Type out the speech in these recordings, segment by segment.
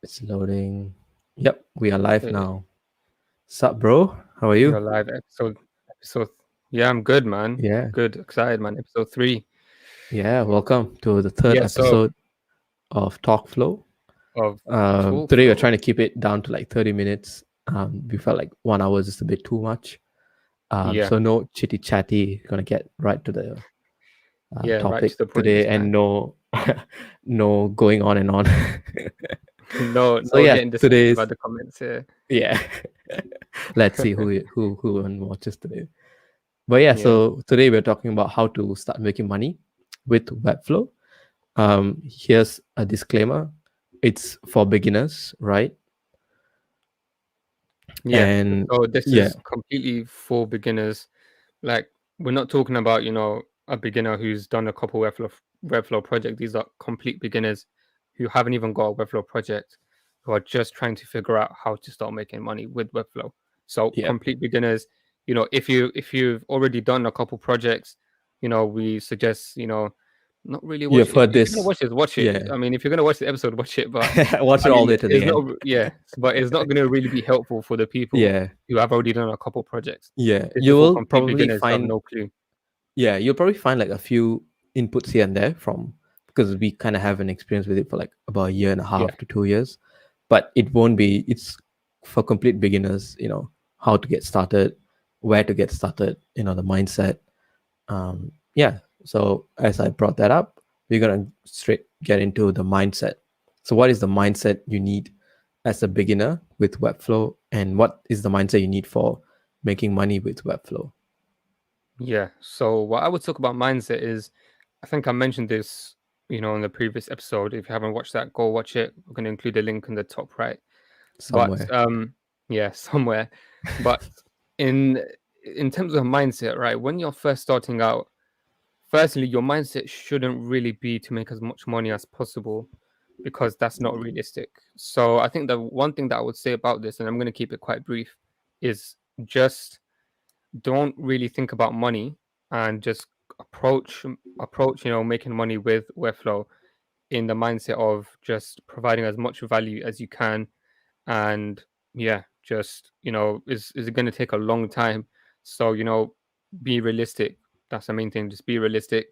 It's loading. Yep, we are live Hey, now. Sup, bro? How are you're you? live episode. Yeah, I'm good, man. Yeah, Good, excited, man. Episode 3. yeah. Welcome to the third Yeah, so episode of TalkFlow. of Today we're TalkFlow. trying to keep it down to like 30 minutes. We felt like 1 hour is just a bit too much. Yeah, So no chitty chatty. Gonna get right to the yeah, right to topic the point today, this and time. no, no going on and on. No, So no yeah, getting dismissive today's about the comments here. yeah. Let's see who watches today. But yeah, Yeah, so today we're talking about how to start making money with Webflow. Here's a disclaimer: it's for beginners, right? yeah. And So this yeah, is completely for beginners. Like, we're not talking about, a beginner who's done a couple Webflow project. These are complete beginners who haven't even got a Webflow project, who are just trying to figure out how to start making money with Webflow. So yeah, complete beginners, if you've already done a couple projects, we suggest, not really you've watch it. heard If you're gonna this. watch it, watch it. Yeah, I mean, if you're gonna watch the episode, watch it. But watch I it all the mean, way to it's the not, end. yeah, but it's not gonna really be helpful for the people Yeah, who have already done a couple projects. yeah. This You is for will complete probably beginners who have find no clue. you'll probably find like a few inputs here and there from because we kind of have an experience with it for like about a year and a Yeah, half to 2 years, but it won't be. It's for complete beginners. How to get started, where to get started. The mindset. Yeah. So as I brought that up, we're gonna straight get into the mindset. So what is the mindset you need as a beginner with Webflow, and what is the mindset you need for making money with Webflow? yeah. So what I would talk about mindset is, I think I mentioned this, in the previous episode. If you haven't watched that, go watch it. We're going to include a link in the top right. But Somewhere. yeah, somewhere. But in in terms of mindset, right? When you're first starting out, firstly, your mindset shouldn't really be to make as much money as possible, because that's not realistic. So I think the one thing that I would say about this, and I'm going to keep it quite brief, is just don't really think about money, and just approach making money with Webflow in the mindset of just providing as much value as you can. And yeah, just is it going to take a long time? So be realistic. That's the main thing. Just be realistic.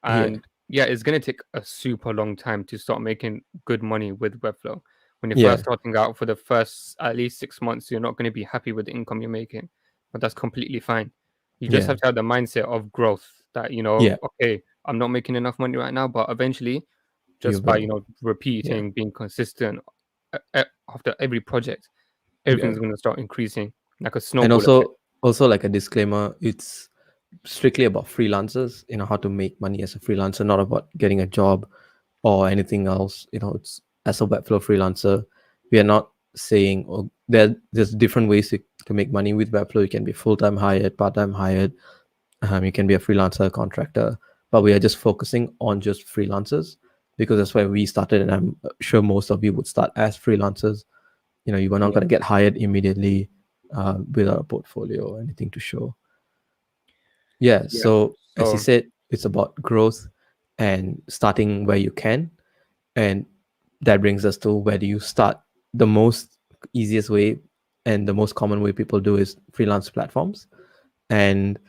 Yeah. And yeah, it's going to take a super long time to start making good money with Webflow. When you're Yeah. first starting out, for the first at least 6 months, you're not going to be happy with the income you're making, but that's completely fine. You just Yeah. have to have the mindset of growth, that Yeah. okay, I'm not making enough money right now, but eventually, You just by will. Yeah. repeating, being consistent, after every project, Yeah. everything's going to start increasing like a And snowball effect. also like a disclaimer, it's strictly about freelancers, how to make money as a freelancer, not about getting a job or anything else. It's as a Webflow freelancer, we are not saying, oh, there's different ways to make money with Webflow. You can be full-time hired, part-time hired, you can be a freelancer, contractor, but we are just focusing on just freelancers because that's where we started, and I'm sure most of you would start as freelancers. You were not Yeah, going to get hired immediately without a portfolio or anything to show. Yeah, yeah. so as you So said, it's about growth and starting where you can. And that brings us to, where do you start? The most easiest way and the most common way people do is freelance platforms. And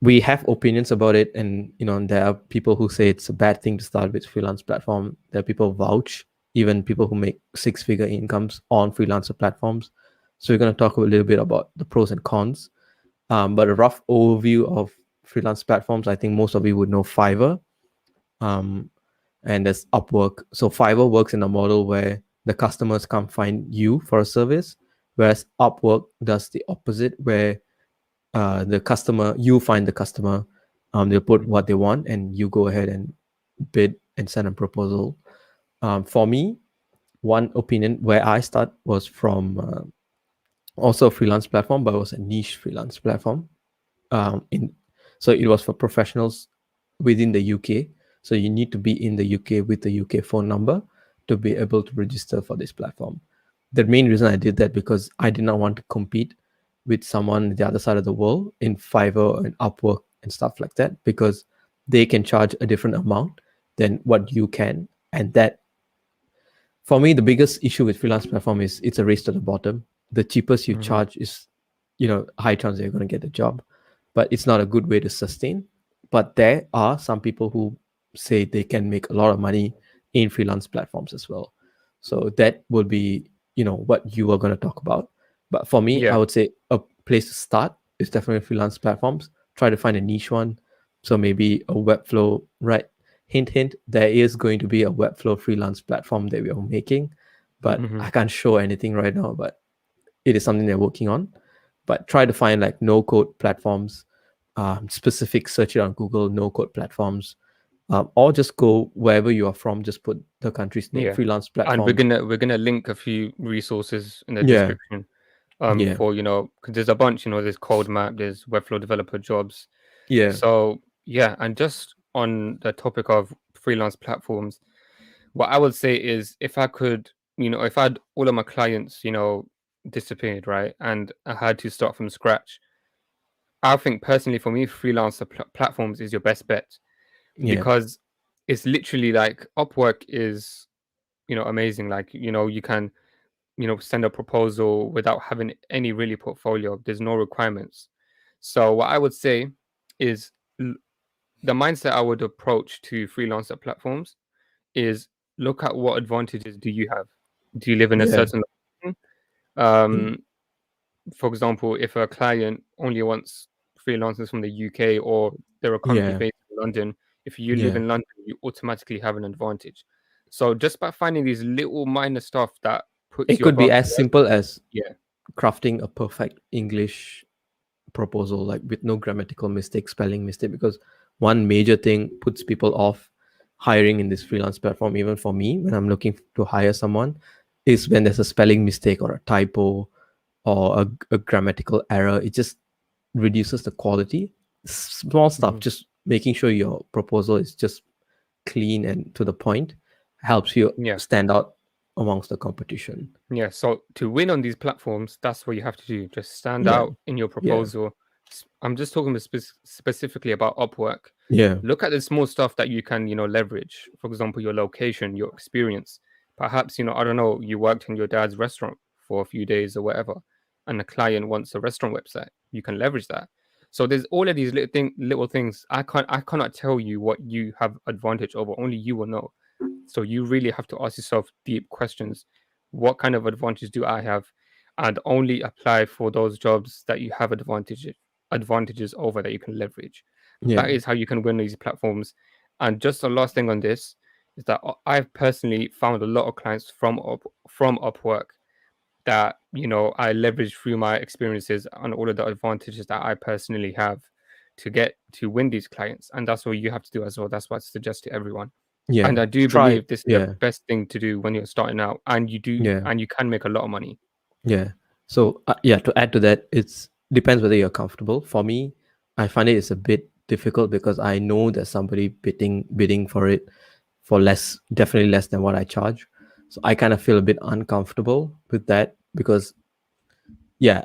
we have opinions about it, and there are people who say it's a bad thing to start with freelance platform. There are people vouch, even people who make six-figure incomes on freelancer platforms. So we're going to talk a little bit about the pros and cons, but a rough overview of freelance platforms. I think most of you would know Fiverr, um, and there's Upwork. So Fiverr works in a model where the customers come find you for a service, whereas Upwork does the opposite, where you find the customer, they'll put what they want, and you go ahead and bid and send a proposal. For me, one opinion where I start was from also a freelance platform, but it was a niche freelance platform. In So it was for professionals within the UK. So you need to be in the UK with the UK phone number to be able to register for this platform. The main reason I did that, because I did not want to compete with someone on the other side of the world in Fiverr and Upwork and stuff like that, because they can charge a different amount than what you can, and that For me, the biggest issue with freelance platform is it's a race to the bottom. The cheapest you Mm-hmm. charge is, high chance you're going to get a job, but it's not a good way to sustain. But there are some people who say they can make a lot of money in freelance platforms as well. So that will be, what you are going to talk about. But for me, I Yeah. would say a place to start is definitely freelance platforms. Try to find a niche one. So maybe a Webflow, right? Hint, hint, there is going to be a Webflow freelance platform that we are making, but Mm-hmm. I can't show anything right now, but it is something they're working on. But try to find like no code platforms, specific search it on Google, no code platforms, or just go wherever you are from, just put the country's name, Yeah. freelance And we're platforms. gonna we're gonna link a few resources in the Yeah, description. yeah, For because there's a bunch, there's Code Map, there's Webflow developer jobs. yeah, So yeah, and just on the topic of freelance platforms, what I would say is if I could, if I had all of my clients, disappeared, right, and I had to start from scratch, I think personally for me, freelancer platforms is your best bet yeah, because it's literally like Upwork is, amazing. Like, you can, send a proposal without having any really portfolio. There's no requirements. So what I would say is the mindset I would approach to freelancer platforms is look at what advantages do you have. Do you live in a yeah, certain location? yeah, Um, for example, if a client only wants freelancers from the UK or they're a company yeah, based in London, if you live yeah. in London, you automatically have an advantage. So just by finding these little minor stuff that puts It you could be above as the rest, simple as yeah, crafting a perfect English proposal, like with no grammatical mistake, spelling mistake, because one major thing puts people off hiring in this freelance platform, even for me, when I'm looking to hire someone, is when there's a spelling mistake or a typo or a grammatical error. It just reduces the quality. Small stuff, mhm, just making sure your proposal is just clean and to the point helps you yeah. stand out amongst the competition. Yeah, so to win on these platforms, that's what you have to do. Just stand Yeah, out in your yeah, proposal. I'm just talking specifically about Upwork. yeah, Look at the small stuff that you can, leverage. For example, your location, your experience. Perhaps, I don't know, you worked in your dad's restaurant for a few days or whatever, and the client wants a restaurant website. You can leverage that. So there's all of these little things. I cannot tell you what you have advantage over. Only you will know. So you really have to ask yourself deep questions. What kind of advantage do I have? And only apply for those jobs that you have advantages over that you can leverage. yeah, That is how you can win these platforms. And just the last thing on this is that I've personally found a lot of clients from Upwork that I leverage through my experiences and all of the advantages that I personally have to get to win these clients. And that's what you have to do as well. That's what I suggest to everyone. yeah. And I do Try, believe this is the yeah, best thing to do when you're starting out, and yeah. you can make a lot of money. Yeah. So yeah, to add to that, it's depends whether you're comfortable. For me, I find it's a bit difficult because I know there's somebody bidding for it for less, definitely less than what I charge. So I kind of feel a bit uncomfortable with that because yeah,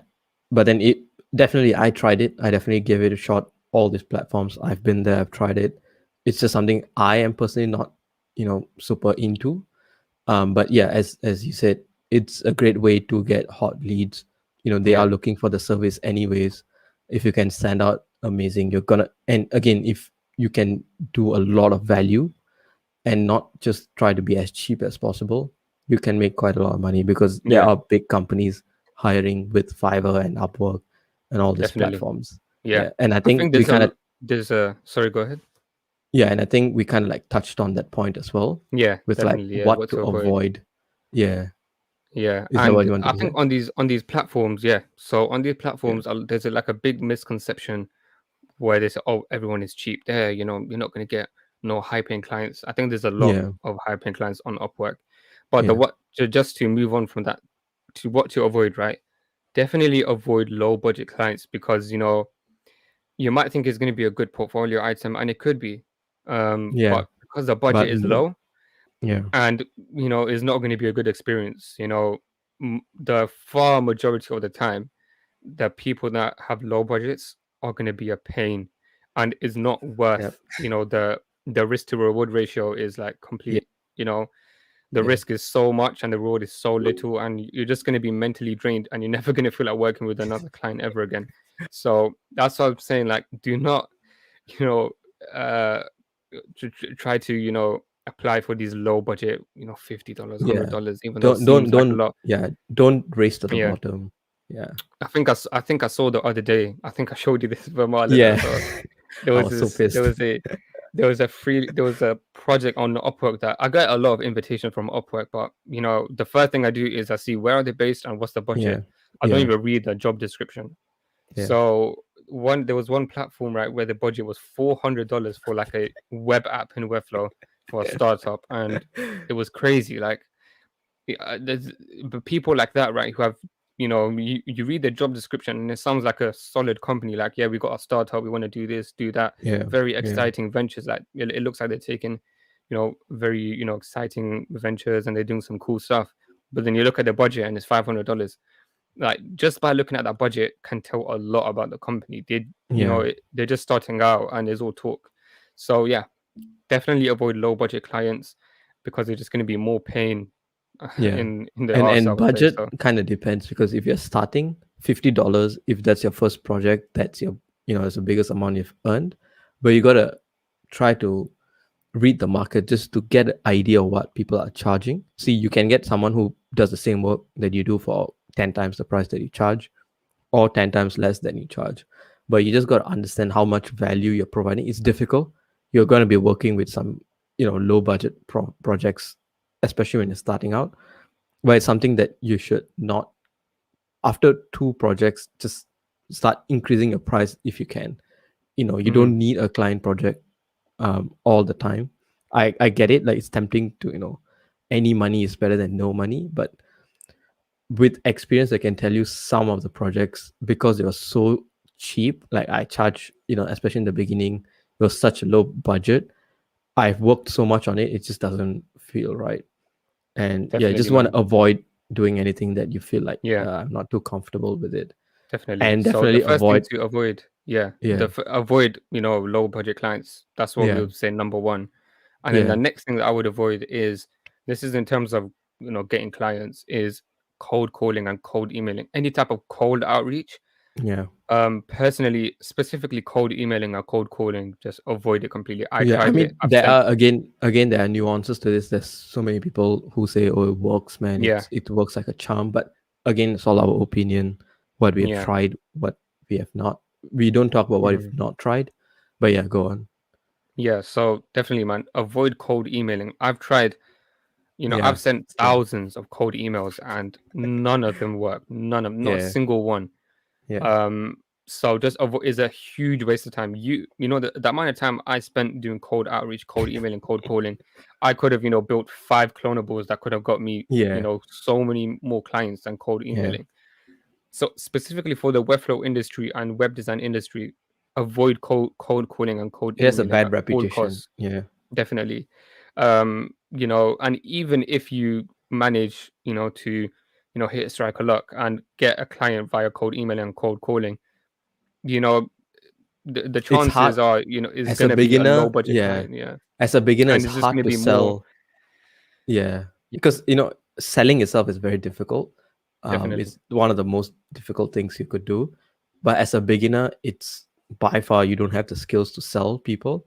but then it definitely I tried it. I definitely gave it a shot. All these platforms I've been there, I've tried it. It's just something I am personally not, super into. But yeah, as you said, it's a great way to get hot leads. They are Yeah, looking for the service anyways. If you can stand out, amazing. You're gonna, and again, if you can do a lot of value and not just try to be as cheap as possible, you can make quite a lot of money because there yeah, are big companies hiring with Fiverr and Upwork and all these definitely. platforms. Yeah, Yeah, and I I think think we kind of there's a sorry, go ahead. yeah, and I think we kind of like touched on that point as well Yeah, with like definitely. Yeah, what what to to avoid. avoid. Yeah, Yeah, is that what and you wanted I to think say? on these platforms, yeah. So on these Yeah. platforms, there's like a big misconception where they say, "Oh, everyone is cheap there." You're not going to get no high paying clients. I think there's a lot Yeah. of high paying clients on Upwork, but Yeah. just to move on from that to what to avoid, right? Definitely avoid low budget clients because you might think it's going to be a good portfolio item, and it could be, Yeah. but because the budget But is no. low Yeah. and it's not going to be a good experience. The far majority of the time the people that have low budgets are going to be a pain and is not Yeah. worth the risk to reward ratio is like Yeah. complete you know the Yeah. risk is so much and the reward is so little, and you're just going to be mentally drained, and you're never going to feel like working with another client ever again. So that's what I'm saying. Like, do not, you know, uh, try to, apply for these low budget, $50, Yeah. $100, even though it Don't seems like a don't lot. yeah, don't race to the Yeah. bottom. Yeah. I think I saw the other day. I think I showed you this a while ago. Yeah. So there I was was so this. pissed. There was a project on Upwork that I get a lot of invitations from Upwork. But the first thing I do is I see where are they based and what's the Yeah. budget. I don't Yeah. even read the job description. Yeah. So there was one platform, right, where the budget was $400 for like a web app in Webflow for a startup, and it was crazy. Like, there's but people like that, right, who have, you read the job description and it sounds like a solid company. Like, yeah, we got a startup, we want to do this, do that, Yeah. very Yeah. exciting ventures. Like, it looks like they're taking, very, exciting ventures, and they're doing some cool stuff. But then you look at the budget and it's $500. Like, just by looking at that budget can tell a lot about the company. Yeah. They're just starting out and there's all talk. So yeah, definitely avoid low budget clients, because they're just going to be more pain Yeah. in the arse, I And would say. budget So kind of depends, because if you're starting $50, if that's your first project, that's your, it's the biggest amount you've earned. But you gotta try to read the market just to get an idea of what people are charging. See, you can get someone who does the same work that you do for 10 times the price that you charge, or 10 times less than you charge. But you just got to understand how much value you're providing. It's difficult. You're going to be working with some, low budget projects, especially when you're starting out. But it's something that you should not, after 2 projects, just start increasing your price if you can. You don't need a client project all the time. I get it. Like, it's tempting to, any money is better than no money. But with experience, I can tell you some of the projects, because they were so cheap. Like, I charge, especially in the beginning, it was such a low budget. I've worked so much on it, it just doesn't feel right. And yeah, you definitely, just want man. to avoid doing anything that you feel like Yeah, I'm not too comfortable with it. definitely. And So the definitely first thing avoid, to avoid, yeah, yeah, avoid, low budget clients. That's what we yeah, would say number one. And then the yeah, next thing that I would avoid is, this is in terms of, getting clients, is cold calling and cold emailing. Any type of cold outreach. yeah. Personally, specifically cold emailing or cold calling, just avoid it completely. I Yeah, I tried it. mean, I've there sent, are again there are nuances to this. There's so many people who say, "Oh, it works, man. yeah, It works like a charm." But again, it's all our opinion. What we have yeah. tried, what we have not. We don't talk about what we've Mhm. not tried. But yeah, go on. Yeah, so definitely, man, avoid cold emailing. I've tried, Yeah, I've sent same. thousands of cold emails and none of them work. Not a Yeah, single one. yeah, Um, so just avoid is a huge waste of time. The amount of time I spent doing cold outreach, cold emailing, cold calling, I could have, built 5 clonables that could have got me, yeah, so many more clients than cold yeah. emailing. So specifically for the Webflow industry and web design industry, avoid cold calling and cold It has a emailing bad at all reputation. costs. Yeah, Definitely. And even if you manage, to, hit a strike of luck and get a client via cold emailing and cold calling, you know, the it's hard chances are, is as a gonna be a low beginner. budget Yeah, client, yeah. as a beginner, And it's it's just hard gonna to be more, sell. Yeah, yeah, because selling itself is very difficult. definitely. It's one of the most difficult things you could do. But as a beginner, it's by far you don't have the skills to sell people.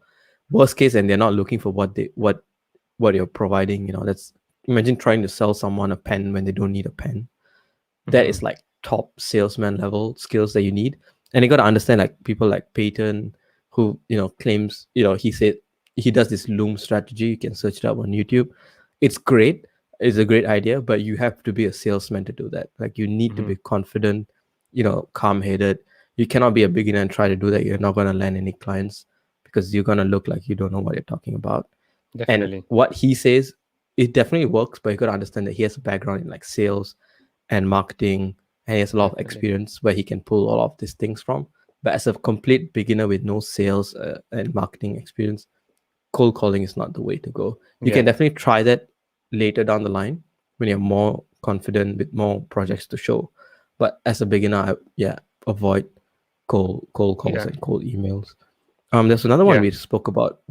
Worst case, and they're not looking for what you're providing. That's, imagine trying to sell someone a pen when they don't need a pen. That Hmm. is like top salesman level skills that you need. And you got to understand, like, people like Peyton, who claims, he said he does this loom strategy. You can search it up on YouTube. It's great. It's a great idea, but you have to be a salesman to do that. Like, you need to Hmm. be confident, calm headed. You cannot be a beginner and try to do that. You're not going to land any clients, because you're going to look like you don't know what you're talking about. And Definitely. what he says, it definitely works, but you got to understand that he has a background in like sales and marketing, and he has a lot of Definitely. experience where he can pull all of these things from. But as a complete beginner with no sales and marketing experience, cold calling is not the way to go. You can Yeah. definitely try that later down the line when you're more confident with more projects to show. But as a beginner, yeah, avoid cold calls Yeah. and cold emails. There's another one Yeah. we spoke about.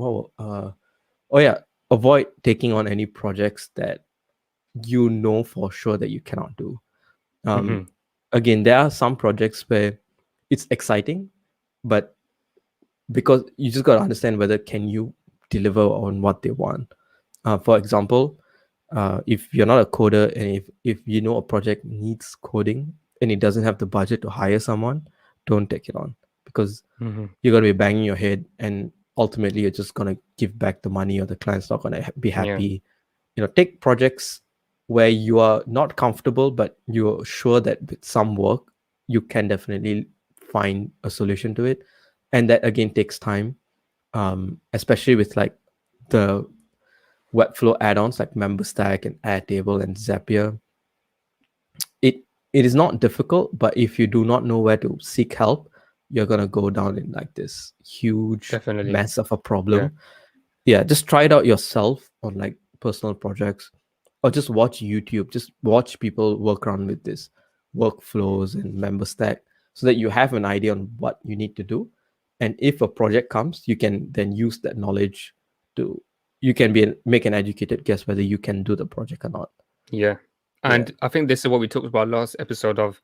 Oh yeah, avoid taking on any projects that you know for sure that you cannot do. um, Hmm. Again, there are some projects where it's exciting, but because you just got to understand whether can you deliver on what they want. For example, if you're not a coder, and if you know a project needs coding and it doesn't have the budget to hire someone, don't take it on, because Hmm. you're going to be banging your head, and ultimately you're just going to give back the money, or the client's not going to be Yeah, happy. Take projects where you are not comfortable, but you're sure that with some work you can definitely find a solution to it. And that again takes time, especially with like the Webflow add-ons like MemberStack and Airtable and Zapier. It is not difficult, but if you do not know where to seek help, you're gonna go down in like this huge definitely. mess of a Yeah. problem. Yeah, just try it out yourself on like personal projects, or just watch YouTube. Just watch people work around with this workflows and MemberStack, so that you have an idea on what you need to do. And if a project comes, you can then use that knowledge to you can make an educated guess whether you can do the project or not. Yeah. Yeah, And I think this is what we talked about last episode of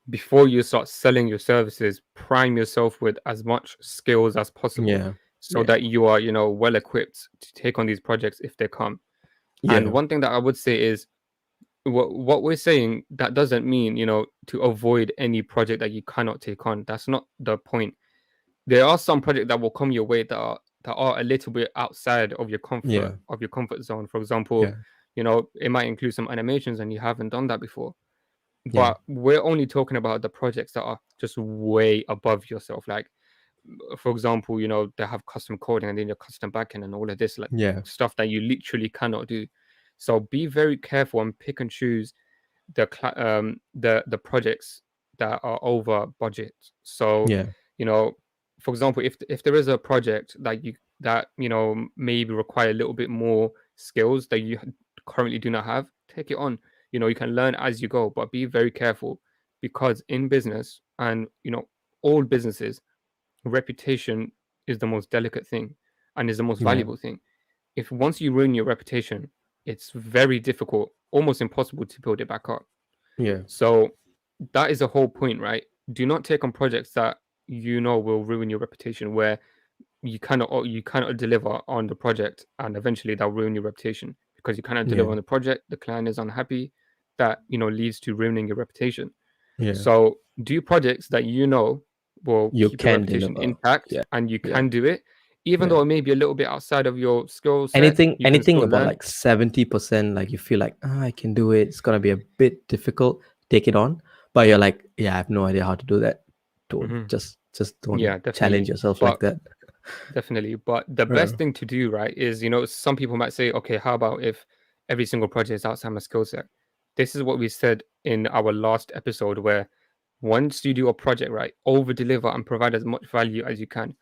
before you start selling your services, prime yourself with as much skills as possible yeah, so yeah, that you are, well equipped to take on these projects if they come. And yeah, one thing that I would say is what we're saying, that doesn't mean, to avoid any project that you cannot take on. That's not the point. There are some projects that will come your way that are a little bit outside of your yeah, comfort zone. For example, yeah, it might include some animations and you haven't done that before. yeah, But we're only talking about the projects that are just way above yourself. Like, for example, they have custom coding and then your custom backend and all of this, like yeah, stuff that you literally cannot do. So be very careful and pick and choose the projects that are over budget. So, yeah, you know, for example, if there is a project that maybe require a little bit more skills that you currently do not have, take it on. You can learn as you go, but be very careful, because in business and all businesses, reputation is the most delicate thing and is the most yeah, valuable thing. If once you ruin your reputation, it's very difficult, almost impossible to build it back up. yeah, So that is the whole point, right? Do not take on projects that will ruin your reputation, where you cannot deliver on the project, and eventually that'll ruin your reputation because you cannot yeah, deliver on the project. The client is unhappy. That leads to ruining your reputation. yeah. So do projects that will You keep your can reputation deliver. intact Yeah, and you yeah, can do it, even yeah. though it may be a little bit outside of your skill set. You can Anything still about learn. like 70%, like you feel like, I can do it, it's gonna be a bit difficult, take it on. But you're like, yeah, I have no idea how to do that. Don't Hmm. just don't Yeah, challenge definitely. yourself like But that. Definitely. But the Yeah, best thing to do, right, is, some people might say, okay, how about if every single project is outside my skill set? This is what we said in our last episode, where once you do a project, right, over deliver and provide as much value as you can.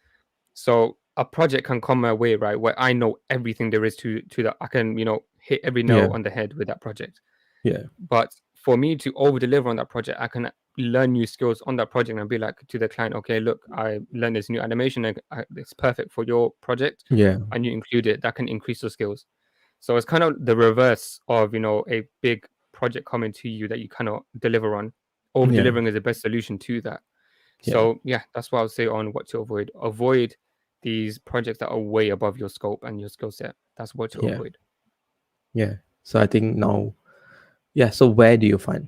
So a project can come my way, right, where I know everything there is to that. I can, hit every nail yeah, on the head with that project. yeah, But for me to over deliver on that project, I can learn new skills on that project and be like to the client, okay, look, I learned this new animation and it's perfect for your project, yeah, and you include it. That can increase your skills. So it's kind of the reverse of a big project coming to you that you cannot deliver on. Over yeah, delivering is the best solution to that. yeah, So yeah, that's what I would say on what to avoid. Avoid these projects that are way above your scope and your skill set. That's what to yeah, avoid. yeah. So I think now, yeah, so where do you find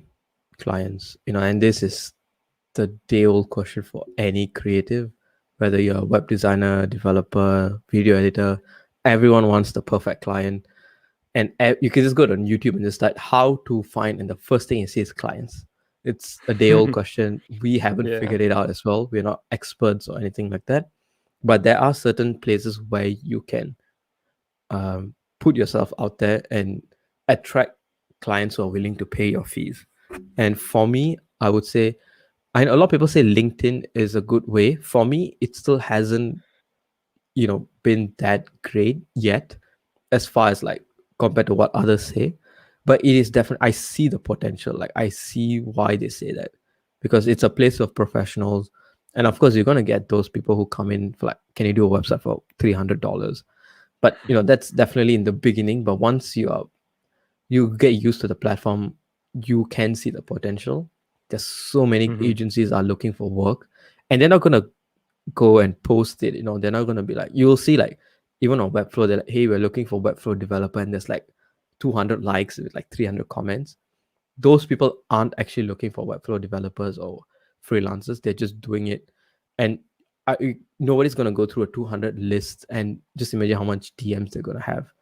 clients? And this is the day old question for any creative, whether you're a web designer, developer, video editor. Everyone wants the perfect client. And you can just go on YouTube and just start how to find, and the first thing you see is clients. It's a day old question. We haven't Yeah. figured it out as well. We're not experts or anything like that, but there are certain places where you can put yourself out there and attract clients who are willing to pay your fees. And for me, I would say, I know a lot of people say LinkedIn is a good way. For me, it still hasn't, been that great yet, as far as like compared to what others say. But it is definitely, I see the potential. Like I see why they say that, because it's a place of professionals. And of course, you're gonna get those people who come in for like, can you do a website for $300? But that's definitely in the beginning. But once you are you get used to the platform, you can see the potential. There's so many Mm-hmm. agencies are looking for work, and they're not gonna go and post it. They're not gonna be like, you'll see like even on Webflow, they're like, hey, we're looking for Webflow developer, and there's like 200 likes with like 300 comments. Those people aren't actually looking for Webflow developers or freelancers. They're just doing it, and nobody's gonna go through a 200 list and just imagine how much DMs they're gonna have.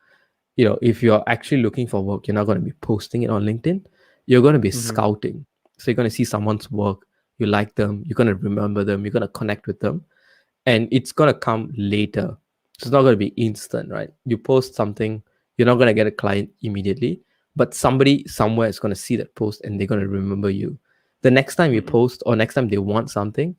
If you're actually looking for work, you're not going to be posting it on LinkedIn. You're going to be Mm-hmm. scouting. So you're going to see someone's work, you like them, you're going to remember them, you're going to connect with them, and it's going to come later. So it's not going to be instant, right? You post something, you're not going to get a client immediately, but somebody somewhere is going to see that post and they're going to remember you. The next time you Mm-hmm. post or next time they want something,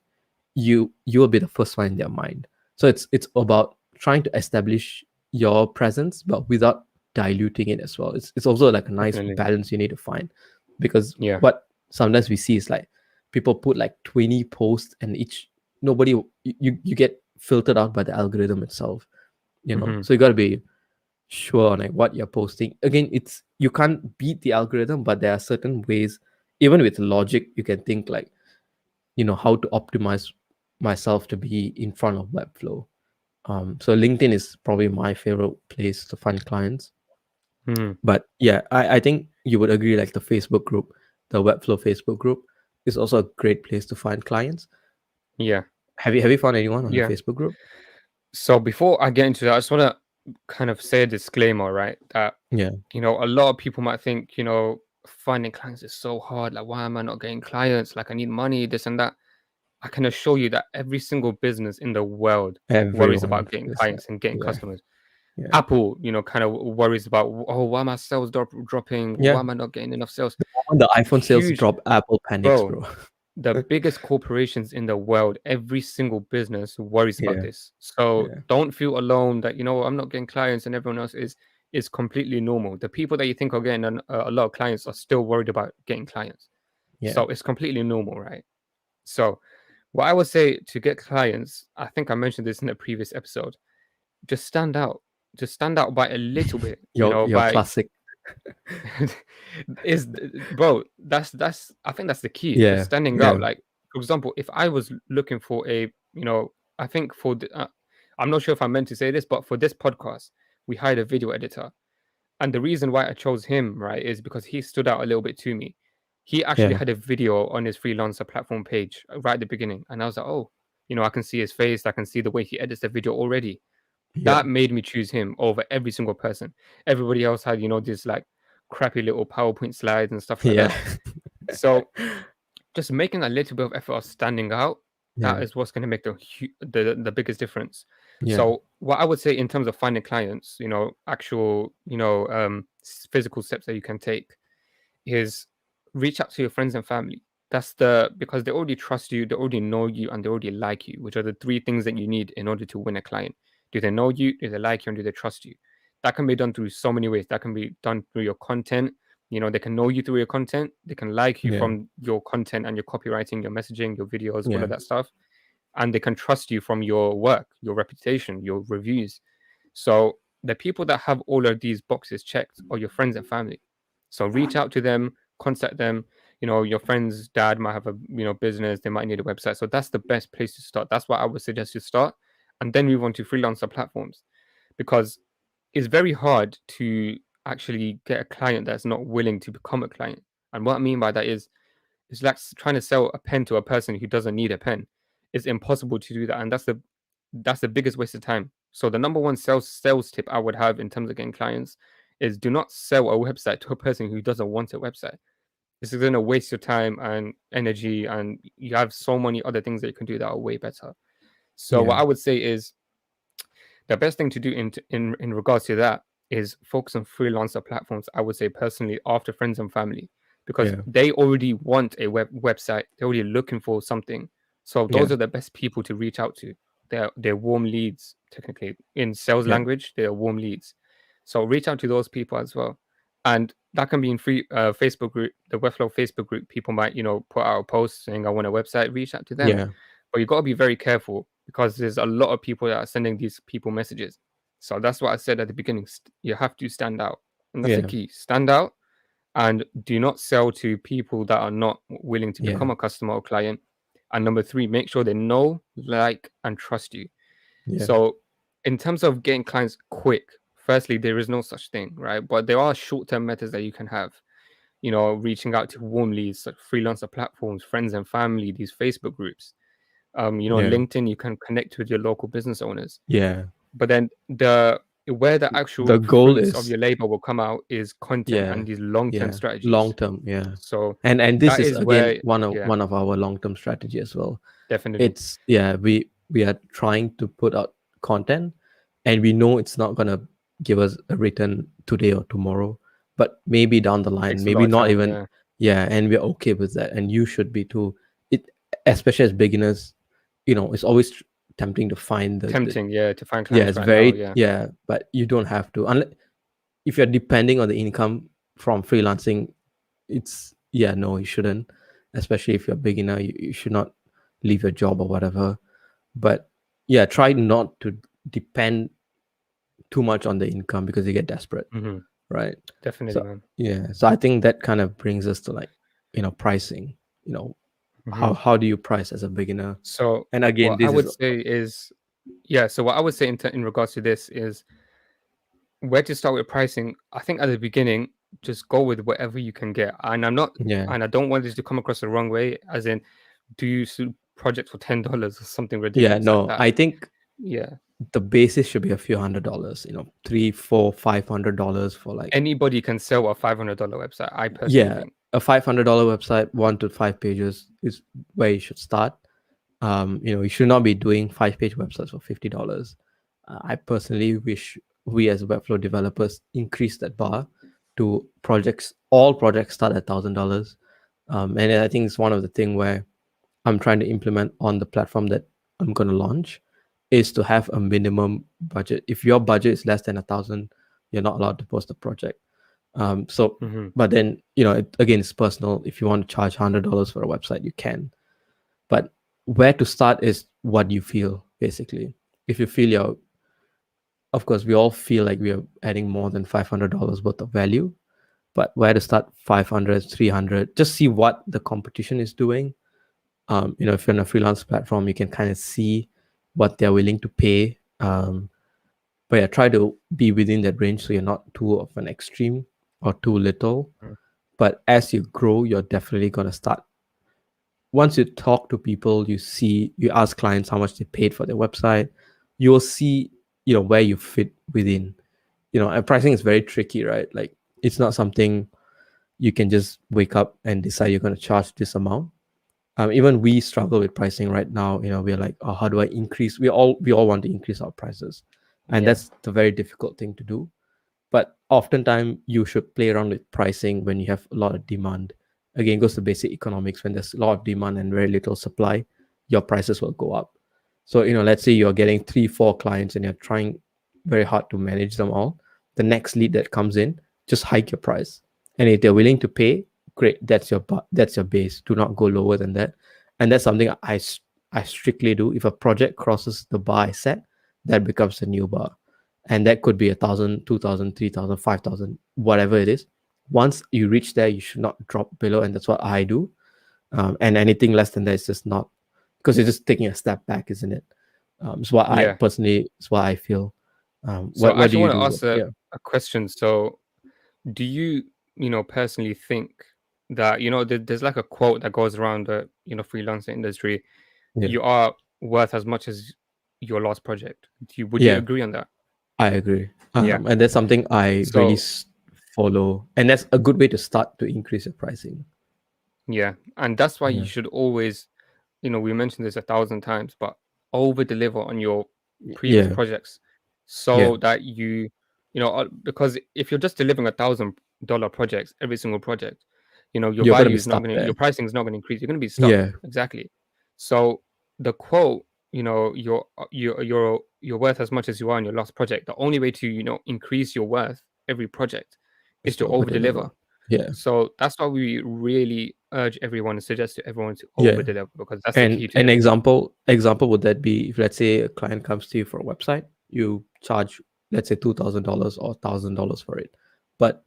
you will be the first one in their mind. So it's about trying to establish your presence but without diluting it as well. It's also like a nice Definitely. balance you need to find, because Yeah. what sometimes we see is like people put like 20 posts and each nobody you get filtered out by the algorithm itself. Mm-hmm. So you got to be sure on like what you're posting. Again, it's you can't beat the algorithm, but there are certain ways, even with logic, you can think like, how to optimize myself to be in front of Webflow. So LinkedIn is probably my favorite place to find clients. Mm-hmm. But yeah, I think you would agree like the Facebook group, the Webflow Facebook group is also a great place to find clients. Yeah. Have you found anyone on the Yeah. Facebook group? So before I get into that, I just want to kind of say a disclaimer, right? That, Yeah, a lot of people might think, finding clients is so hard. Like, why am I not getting clients? Like, I need money, this and that. I can assure you that every single business in the world worries everyone about getting feels that. clients and getting Yeah, customers. yeah, Apple, kind of worries about, oh, why are my sales dropping? Why yeah. am I not getting enough sales? When the iPhone sales Huge, drop, Apple panics, bro. bro. The biggest corporations in the world, every single business worries about Yeah, this. So yeah, don't feel alone that, I'm not getting clients and everyone else is completely normal. The people that you think are getting a lot of clients are still worried about getting clients. yeah, So it's completely normal, right? So what I would say to get clients, I think I mentioned this in a previous episode, just stand out. Just stand out by a little bit, your by classic. is bro, that's I think that's the key, just Yeah, standing yeah, out. Like, for example, if I was looking for a, I think I'm not sure if I meant to say this, but for this podcast we hired a video editor, and the reason why I chose him, right, is because he stood out a little bit to me. He actually yeah, had a video on his Freelancer platform page right at the beginning, and I was like, oh, I can see his face, I can see the way he edits the video already. yeah, That made me choose him over every single person. Everybody else had, this like crappy little PowerPoint slides and stuff like yeah, that. So just making a little bit of effort of standing out, that yeah, is what's going to make the biggest difference. yeah, So what I would say in terms of finding clients, actual, physical steps that you can take is reach out to your friends and family. Because they already trust you, they already know you, and they already like you, which are the three things that you need in order to win a client. Do they know you? Do they like you? And do they trust you? That can be done through so many ways. That can be done through your content. They can know you through your content. They can like you yeah, from your content and your copywriting, your messaging, your videos, all yeah, of that stuff. And they can trust you from your work, your reputation, your reviews. So the people that have all of these boxes checked are your friends and family. So reach out to them, contact them. Your friend's dad might have a business, they might need a website. So that's the best place to start. That's what I would suggest you start, and then move on to freelancer platforms, because it's very hard to actually get a client that's not willing to become a client. And what I mean by that is it's like trying to sell a pen to a person who doesn't need a pen. It's impossible to do that, and that's the biggest waste of time. So the number one sales tip I would have in terms of getting clients is do not sell a website to a person who doesn't want a website. This is going to waste your time and energy, and you have so many other things that you can do that are way better. So yeah, what I would say is the best thing to do in regards to that is focus on freelancer platforms. I would say personally after friends and family, because yeah, they already want a website. They're already looking for something. So yeah, those are the best people to reach out to. They're warm leads, technically in sales yeah, language. They're warm leads. So reach out to those people as well, and that can be in free Facebook group, the Webflow Facebook group. People might put out a post saying I want a website. Reach out to them, yeah, but you got to be very careful because there's a lot of people that are sending these people messages. So that's what I said at the beginning. You have to stand out. And that's the Yeah. key. Stand out and do not sell to people that are not willing to Yeah. become a customer or client. And number three, make sure they know, like, and trust you. Yeah. So, in terms of getting clients quick, firstly, there is no such thing, right? But there are short-term methods that you can have. Reaching out to warm leads like freelancer platforms, friends and family, these Facebook groups. Yeah. LinkedIn, you can connect with your local business owners. Yeah. But then where the The actual goal fruits of is, your labor will come out is content yeah, and these long-term yeah, long strategies. term, yeah. So And this that is is again where, yeah, one of our long term strategy as well. definitely. It's, yeah, we are trying to put out content, and we know it's not gonna give us a return today or tomorrow, but maybe down the line, Takes a lot maybe of not time. even. Yeah, Yeah, and we're okay with that, and you should be too. It, especially as beginners, it's always tempting to find the tempting. Yeah, to find yeah, clients it's right now. very, Yeah. yeah, but you don't have to, unless if you're depending on the income from freelancing. It's, yeah, no, you shouldn't, especially if you're a beginner. You should not leave your job or whatever. But yeah, try not to depend too much on the income, because you get desperate, Hmm. right? Definitely, So man. yeah, so I think that kind of brings us to, like, pricing. you know Hmm. how do you price as a beginner? So And again, what I this is, would say is, yeah. So what I would say in regards to this is where to start with pricing. I think at the beginning, just go with whatever you can get. yeah, And I don't want this to come across the wrong way, as in, do you projects for $10 or something yeah, ridiculous like no, that? I think Yeah. the basis should be a few $100, 3, 4, $500 for, like, Anybody can sell a $500 website, I personally yeah, think. a $500 website, 1 to 5 pages is where you should start. You should not be doing 5 page websites for $50. I personally wish we as Webflow developers increase that bar to projects. All projects start at $1,000. And I think it's one of the thing where I'm trying to implement on the platform that I'm going to launch, is to have a minimum budget. If your budget is less than 1,000, you're not allowed to post a project. So, Hmm. but then, again, it's personal. If you want to charge $100 for a website, you can. But where to start is what you feel, basically. If you feel of course, we all feel like we are adding more than $500 worth of value, but where to start? 500, 300. Just see what the competition is doing. If you're on a freelance platform, you can kind of see what they're willing to pay. But yeah, try to be within that range, so you're not too of an extreme or too little. But as you grow, you're definitely going to start. Once you talk to people, you ask clients how much they paid for their website, you'll see, where you fit within. And pricing is very tricky, right? Like, it's not something you can just wake up and decide you're going to charge this amount. Even we struggle with pricing right now. We're like, oh, how do I increase? We all want to increase our prices, and Yeah. that's the very difficult thing to do. But oftentimes you should play around with pricing when you have a lot of demand. Again, it goes to basic economics. When there's a lot of demand and very little supply, your prices will go up. So, let's say you're getting 3, 4 clients and you're trying very hard to manage them all. The next lead that comes in, just hike your price. And if they're willing to pay, great. That's your base. Do not go lower than that. And that's something I strictly do. If a project crosses the bar I set, that becomes a new bar, and that could be 1,000, 2,000, 3,000, 5,000, whatever it is. Once you reach there, you should not drop below, and that's what I do. And anything less than that is just not, because you're just taking a step back, isn't it? It's what I Yeah. personally, it's what I feel. So I What do actually you want to do? ask Yeah, a question. So do you, personally think that, there's like a quote that goes around the, freelancer industry, yeah, you are worth as much as your last project. Would you yeah. agree on that? I agree. Yeah. And that's something I really So follow, and that's a good way to start to increase your pricing. yeah, and that's why you Yeah, should always, we mentioned this 1,000 times, but over deliver on your previous yeah, projects, yeah. so that because if you're just delivering $1,000 projects every single project, your You're gonna value be is not stuck going to, there. your pricing is not going to increase. You're going to be stuck. Yeah, Exactly. So the quote, you're worth as much as you are on your last project. The only way to increase your worth every project is just to to over over deliver. deliver. Yeah, So that's why we really urge everyone and suggest to everyone to over yeah. deliver, because that's the key And to an everything. example would that be, if let's say a client comes to you for a website, you charge, let's say, $2,000 or $1,000 for it. but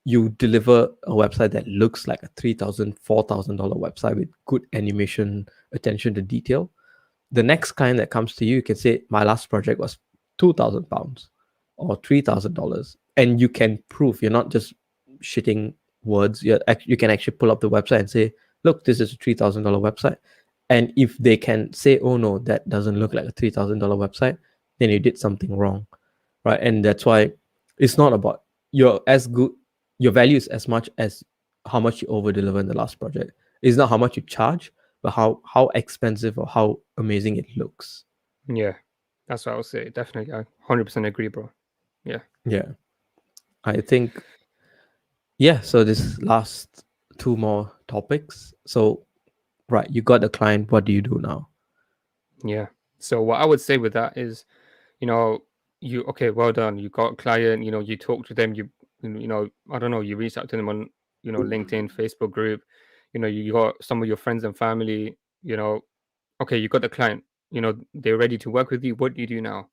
you deliver a website that looks like a $3,000, $4,000 website with good animation, attention to detail. The next client that comes to you, you can say, my last project was £2,000 or $3,000. And you can prove, you're not just shitting words. You can actually pull up the website and say, look, this is a $3,000 website. And if they can say, oh no, that doesn't look like a $3,000 website, then you did something wrong, right? And that's why it's not about your value is as much as how much you over deliver in the last project. It's not how much you charge, but how expensive or how amazing it looks. Yeah, that's what I would say. Definitely, I 100% agree, bro. Yeah. Yeah, I think. Yeah, so this last two more topics. So, right, you got the client. What do you do now? Yeah. So what I would say with that is, you okay, well done. You got a client, you talk to them, I don't know, you reach out to them on, LinkedIn, Facebook group, you got some of your friends and family, okay, you got the client, they're ready to work with you. What do you do now?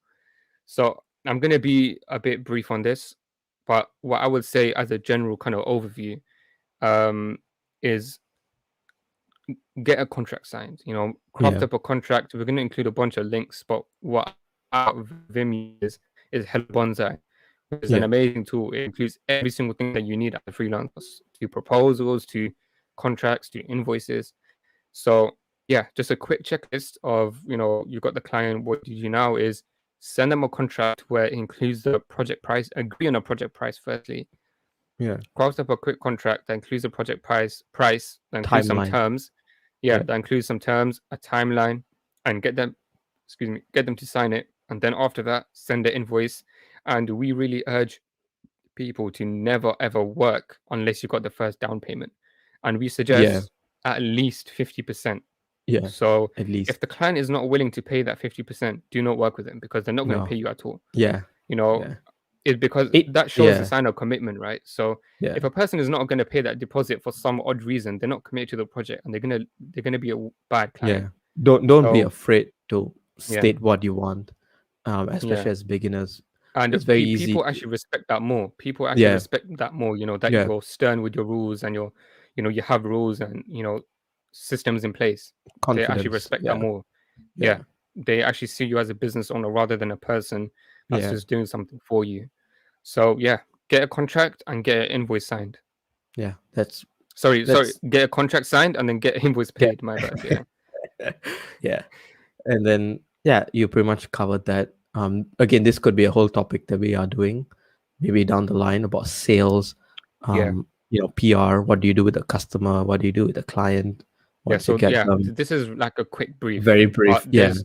So I'm gonna be a bit brief on this, but what I would say as a general kind of overview, is get a contract signed, craft Yeah, up a contract. We're going to include a bunch of links, but what Vim is Hello Bonsai, which is an yeah, amazing tool. It includes every single thing that you need as a freelancer, to proposals, to contracts, to invoices. So yeah, just a quick checklist of, you got the client, what you do now is send them a contract where it includes the project price, agree on a project price firstly, yeah. craft up a quick contract that includes a project price that includes some Timeline. terms. Yeah, Yeah, that includes some terms, a timeline, and get them to sign it. And then after that, send the invoice. And we really urge people to never ever work unless you got the first down payment. And we yeah, suggest at least 50%. yeah. So At if least. the client is not willing to pay that 50%, do not work with them because they're not going to No. pay you at all. Yeah, You know, yeah. it's because It. that shows a Yeah, sign of commitment, right? So yeah, if a person is not going to pay that deposit for some odd reason, they're not committed to the project, and they're gonna be a bad client. yeah. Don't be So afraid to yeah, state what you want, yeah, especially as beginners. and It's very easy people to. actually respect that more. People actually Yeah, respect that more. That yeah. you're stern with your rules and you have rules and systems in place. They actually Confidence. respect that Yeah, more. Yeah, yeah, they actually see you as a business owner rather than a person that's yeah, just doing something for you. So yeah, get a contract and get an invoice signed. yeah. That's Sorry, that's get a contract signed and then get invoice yeah, paid. My bad. Yeah, yeah. And then yeah, you pretty much covered that. Again, this could be a whole topic that we are doing maybe down the line about sales. yeah, PR. What do you do with the customer? What do you do with the client yeah. once you So get yeah, them? this is like a quick brief, Very but brief. Yeah, there's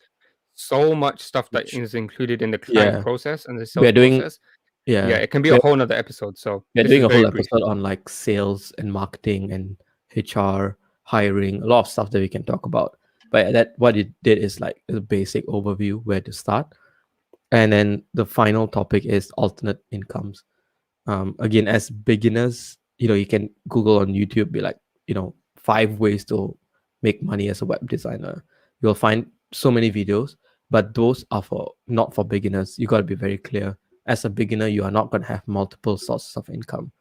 so much stuff that which is included in the client yeah, process and the we're sales doing. process. Yeah, Yeah, it can be a we're, whole nother episode. So we're this doing is a very whole brief. episode on like sales and marketing and HR hiring. A lot of stuff that we can talk about. But that what it did is like a basic overview where to start. And then the final topic is alternate incomes. Again, as beginners, you can Google on YouTube, be like, 5 ways to make money as a web designer. You'll find so many videos, but those are for not for beginners. You got to be very clear. As a beginner, you are not going to have multiple sources of income.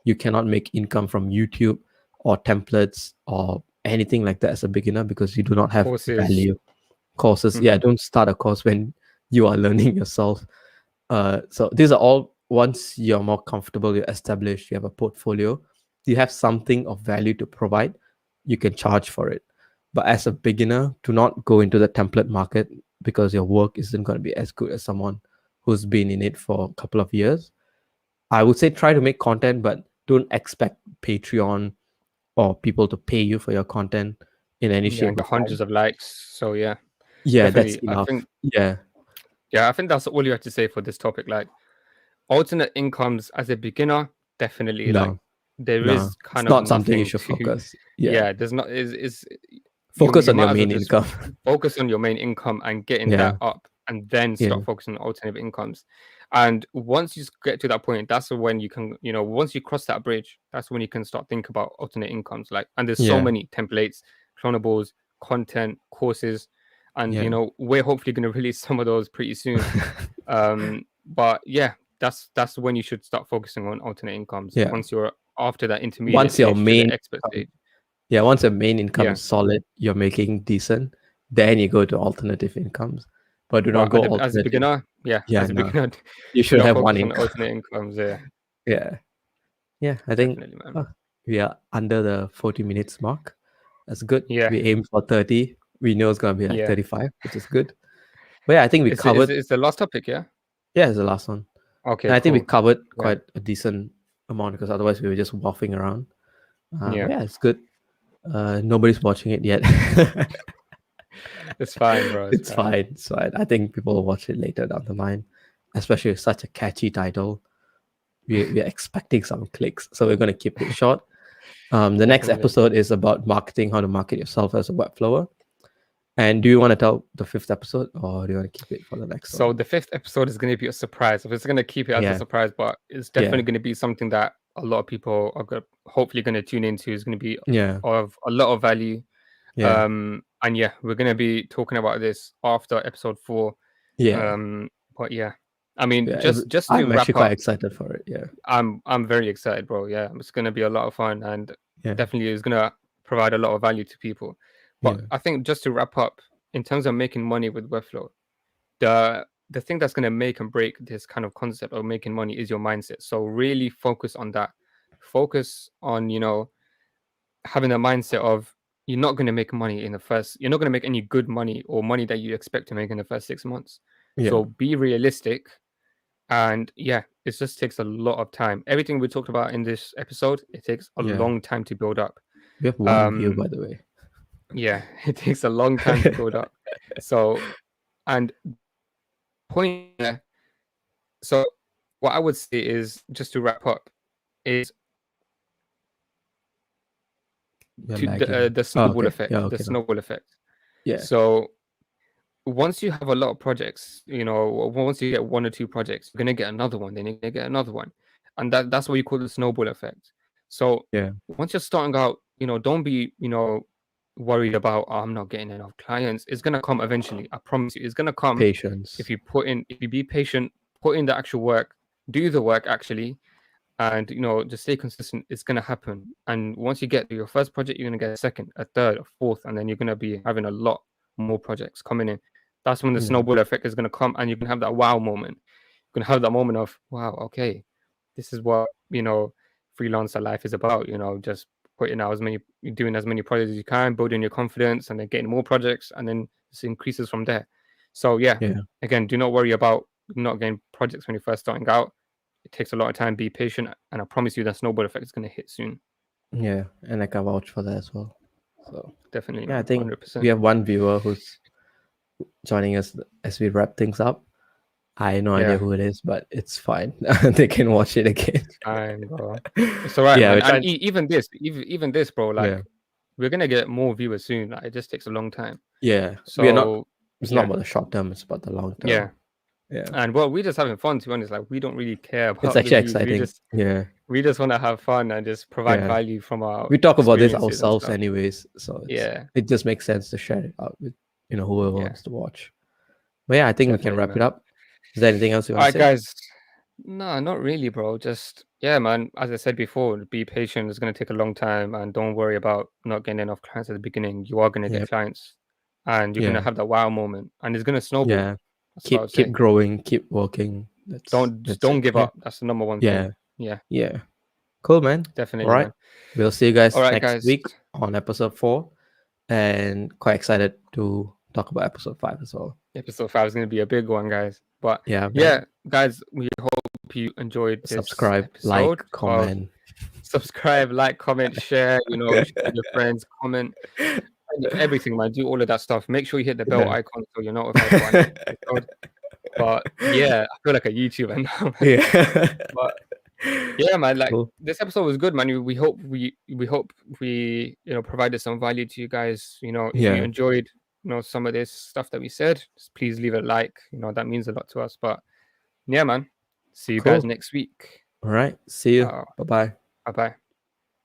You cannot make income from YouTube or templates or anything like that as a beginner because you do not have Courses. value. Courses, yeah, Hmm. don't start a course when you are learning yourself. So these are all once you're more comfortable, you're established, you have a portfolio, you have something of value to provide, you can charge for it. But as a beginner, do not go into the template market because your work isn't going to be as good as someone who's been in it for a couple of years. I would say try to make content, but don't expect Patreon or people to pay you for your content in any Yeah, shape and or get hundreds form. of likes. So yeah, Yeah, that's definitely. enough. Yeah, I think that's all you have to say for this topic. Like alternate incomes as a beginner, definitely like no, there no, is it's kind of not something you nothing should to focus. Yeah, yeah, there's not is focus you on your might as well main just income. focus on your main income and getting Yeah, that up and then yeah, start focusing on alternative incomes. And once you get to that point, that's when you can, once you cross that bridge, that's when you can start think about alternate incomes. Like, and there's so yeah, many templates, clonables, content, courses, and yeah, we're hopefully going to release some of those pretty soon. But yeah, that's when you should start focusing on alternate incomes. Yeah. Once you're after that intermediate Once your stage to the main expert stage. once your main income Yeah. is solid, you're making decent, then you go to alternative incomes. But do not But go as a alternative. beginner, Yeah, as a no. beginner, You do should not have one focus on income. alternate incomes. Yeah, Yeah. Yeah, I think definitely, man. we are under the 40 minutes mark. That's good. Yeah, We aim for 30. We know it's going to be like yeah. 35, which is good. But yeah, I think we covered. It's the last topic, yeah? Yeah, it's the last one. Okay, And I think we cool. covered Yeah. quite a decent amount because otherwise we were just waffling around. Yeah. But yeah, it's good. Nobody's watching it yet. It's fine, bro. It's fine. It's fine. I think people will watch it later down the line, especially with such a catchy title. We're expecting some clicks, so we're going to keep it short. The next Definitely. episode is about marketing, how to market yourself as a Webflower. And do you want to tell the 5th episode, or do you want to keep it for the next So one? the 5th episode is going to be a surprise. It's going to keep it as a surprise, but it's definitely going to be something that a lot of people are hopefully going to tune into. It's going to be of a lot of value. Yeah. And yeah, we're going to be talking about this after episode 4. Yeah. But yeah, I mean, Yeah, just to I'm wrap actually up, quite excited for it. Yeah. I'm very excited, bro. Yeah, it's going to be a lot of fun, and Yeah. definitely is going to provide a lot of value to people. But Yeah. I think just to wrap up, in terms of making money with Webflow, the thing that's going to make and break this kind of concept of making money is your mindset. So really focus on that. Focus on, having a mindset of you're not going to make money you're not going to make any good money or money that you expect to make in the first 6 months. Yeah. So be realistic. And yeah, it just takes a lot of time. Everything we talked about in this episode, it takes a long time to build up. We have one view, by the way. Yeah, it takes a long time to build up. So, and point there. So, what I would say is, just to wrap up, is the snowball effect. The snowball effect. Yeah. So, once you have a lot of projects, once you get 1 or 2 projects, you're gonna get another one, then you're gonna get another one, and that's what you call the snowball effect. So, once you're starting out, don't be, worried about, oh, I'm not getting enough clients. It's gonna come eventually. I promise you, it's gonna come. Patience. If you be patient, put in the actual work, do the work actually, and just stay consistent. It's gonna happen. And once you get to your first project, you're gonna get a second, a third, a fourth, and then you're gonna be having a lot more projects coming in. That's when the snowball effect is gonna come, and you can have that wow moment. You can have that moment of, wow, okay, this is what freelancer life is about. Just putting out doing as many projects as you can, building your confidence, and then getting more projects, and then it increases from there. So yeah, again, do not worry about not getting projects when you're first starting out. It takes a lot of time. Be patient, and I promise you that snowball effect is going to hit soon. Yeah, and I can vouch for that as well. So definitely, yeah, I think 100%. we have one viewer who's joining us as we wrap things up. I have no idea who it is, but it's fine. They can watch it again. Fine, bro. It's all right, man. And even this, bro, like we're gonna get more viewers soon. Like, it just takes a long time. Yeah. So we are not. It's not about the short term. It's about the long term. Yeah. Yeah. And well, we're just having fun. To be honest, like we don't really care about. It's actually exciting. We just want to have fun and just provide value from our. We talk about this ourselves, anyways. So it just makes sense to share it out with whoever wants to watch. But yeah, I think we can wrap it up. Is there anything else you want to say? All right, guys. No, not really, bro. Just man. As I said before, be patient. It's gonna take a long time, and don't worry about not getting enough clients at the beginning. You are gonna get clients, and you're gonna have that wow moment, and it's gonna snowball. Yeah. Keep growing, keep working. Don't give up. That's the number one thing. Yeah. Cool, man. Definitely. All right. We'll see you guys next guys. week on episode 4. And quite excited to talk about episode 5 as well. Episode 5 is going to be a big one, guys. But yeah, guys, we hope you enjoyed this. Subscribe, like, comment. Subscribe, like, comment, share, share with your friends, comment. Everything, man. Do all of that stuff. Make sure you hit the bell icon so you're notified when episode. But yeah, I feel like a YouTuber now. But yeah, man. Like this episode was good, man. We hope we provided some value to you guys. If you enjoyed some of this stuff that we said, just please leave a like. That means a lot to us. But yeah, man. See you guys next week. All right. See you. Bye-bye. Bye-bye.